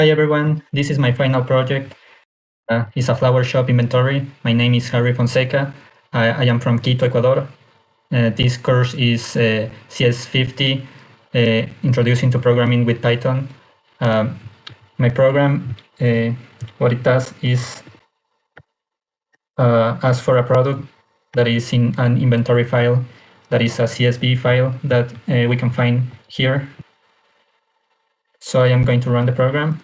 Hi everyone, this is my final project. It's a flower shop inventory. My name is Harry Fonseca. I am from Quito, Ecuador. This course is CS50 Introducing to Programming with Python. My program, what it does is ask for a product that is in an inventory file, that is a CSV file that we can find here. So I am going to run the program.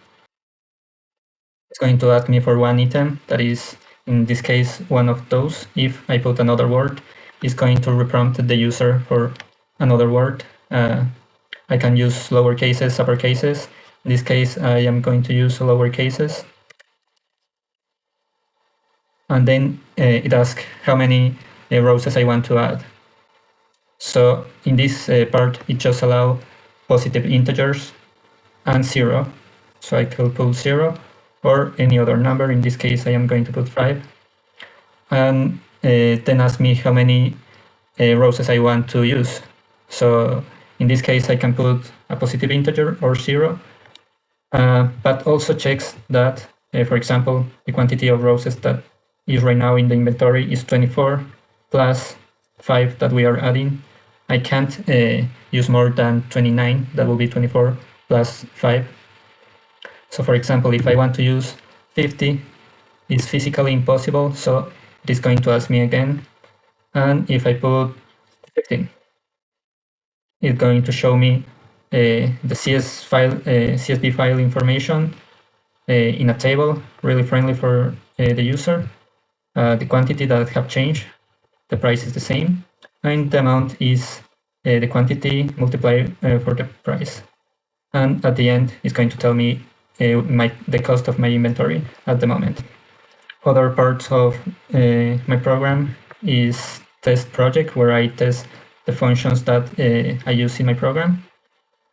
It's going to ask me for one item, that is, in this case, one of those. If I put another word, it's going to reprompt the user for another word. I can use lower cases, upper cases. In this case, I am going to use lower cases. And then it asks how many roses I want to add. So in this part, it just allows positive integers and 0. So I could put 0 or any other number. In this case, I am going to put 5. And then ask me how many roses I want to use. So in this case, I can put a positive integer or 0, but also checks that, for example, the quantity of roses that is right now in the inventory is 24 plus 5 that we are adding. I can't use more than 29, that will be 24 plus 5. So for example, if I want to use 50, it's physically impossible, so it is going to ask me again. And if I put 15, it's going to show me the CSV file information in a table, really friendly for the user. The quantity that have changed, the price is the same, and the amount is the quantity multiplied for the price. And at the end, it's going to tell me the cost of my inventory at the moment. Other parts of my program is test project, where I test the functions that I use in my program.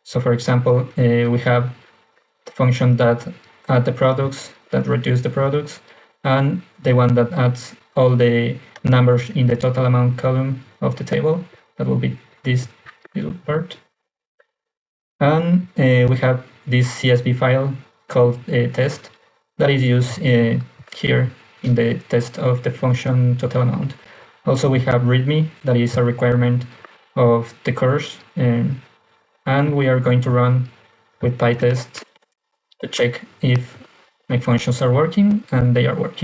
So for example, we have the function that add the products, that reduce the products, and the one that adds all the numbers in the total amount column of the table. That will be this little part. And we have this CSV file called test that is used here in the test of the function total amount. Also, we have README, that is a requirement of the course, and we are going to run with PyTest to check if my functions are working, and they are working.